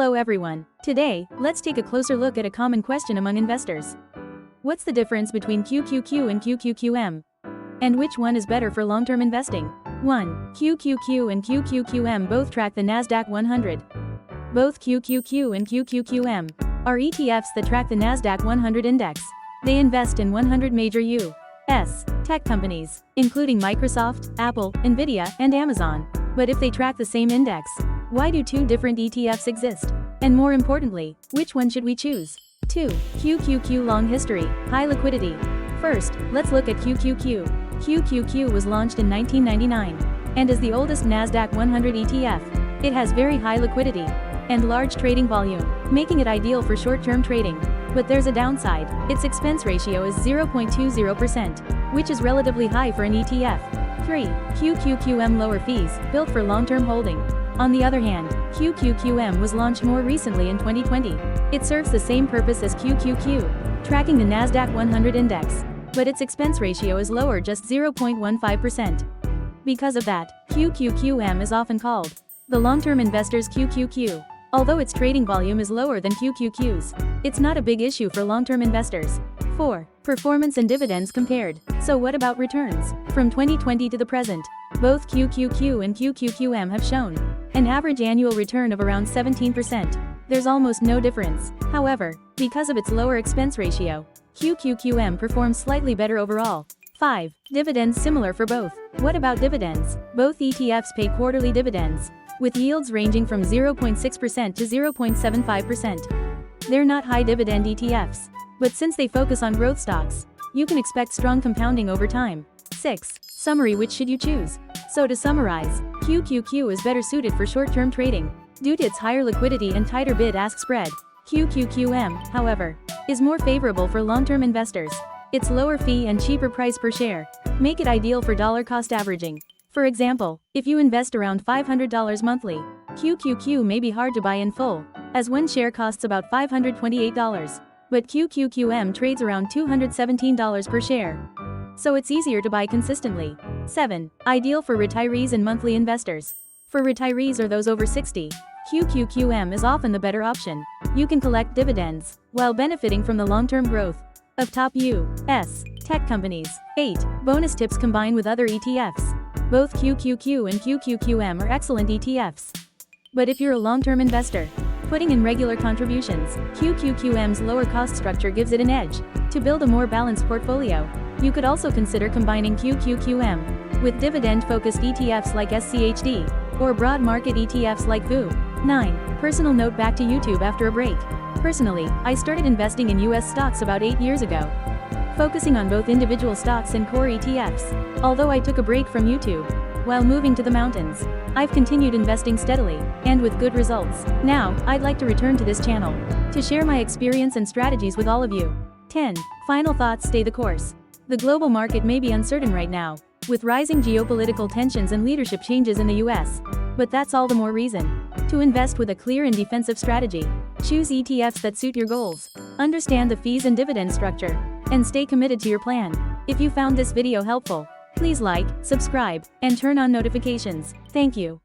Hello everyone. Today, let's take a closer look at a common question among investors. What's the difference between QQQ and QQQM? And which one is better for long-term investing? 1. QQQ and QQQM both track the Nasdaq 100. Both QQQ and QQQM are ETFs that track the Nasdaq 100 index. They invest in 100 major U.S. tech companies, including Microsoft, Apple, Nvidia, and Amazon. But if they track the same index, why do two different ETFs exist? And more importantly, which one should we choose? 2. QQQ long history, high liquidity. First, let's look at QQQ. QQQ was launched in 1999 and is the oldest Nasdaq 100 ETF. It has very high liquidity and large trading volume, making it ideal for short-term trading. But there's a downside. Its expense ratio is 0.20%, which is relatively high for an ETF. 3. QQQM lower fees, built for long-term holding. On the other hand, QQQM was launched more recently in 2020. It serves the same purpose as QQQ, tracking the Nasdaq 100 index, but its expense ratio is lower, just 0.15%. Because of that, QQQM is often called the long-term investor's QQQ. Although its trading volume is lower than QQQ's, it's not a big issue for long-term investors. 4. Performance and dividends compared. So what about returns? From 2020 to the present, both QQQ and QQQM have shown an average annual return of around 17%. There's almost no difference. However, because of its lower expense ratio, QQQM performs slightly better overall. 5. Dividends similar for both. What about dividends? Both ETFs pay quarterly dividends, with yields ranging from 0.6% to 0.75%. They're not high dividend ETFs, but since they focus on growth stocks, you can expect strong compounding over time. 6. Summary: which should you choose? So to summarize, QQQ is better suited for short-term trading due to its higher liquidity and tighter bid-ask spread. QQQM, however, is more favorable for long-term investors. Its lower fee and cheaper price per share make it ideal for dollar cost averaging. For example, if you invest around $500 monthly, QQQ may be hard to buy in full, as one share costs about $528. But QQQM trades around $217 per share, so it's easier to buy consistently. 7. Ideal for retirees and monthly investors. For retirees or those over 60, QQQM is often the better option. You can collect dividends while benefiting from the long-term growth of top U.S. tech companies. 8. Bonus tips combined with other ETFs. Both QQQ and QQQM are excellent ETFs. But if you're a long-term investor, putting in regular contributions, QQQM's lower cost structure gives it an edge. To build a more balanced portfolio, you could also consider combining QQQM with dividend-focused ETFs like SCHD, or broad market ETFs like VU. 9. Personal note: back to YouTube after a break. Personally, I started investing in US stocks about 8 years ago, focusing on both individual stocks and core ETFs. Although I took a break from YouTube while moving to the mountains, I've continued investing steadily, and with good results. Now, I'd like to return to this channel to share my experience and strategies with all of you. 10. Final thoughts: stay the course. The global market may be uncertain right now, with rising geopolitical tensions and leadership changes in the US. But that's all the more reason to invest with a clear and defensive strategy. Choose ETFs that suit your goals, understand the fees and dividend structure, and stay committed to your plan. If you found this video helpful, please like, subscribe, and turn on notifications. Thank you.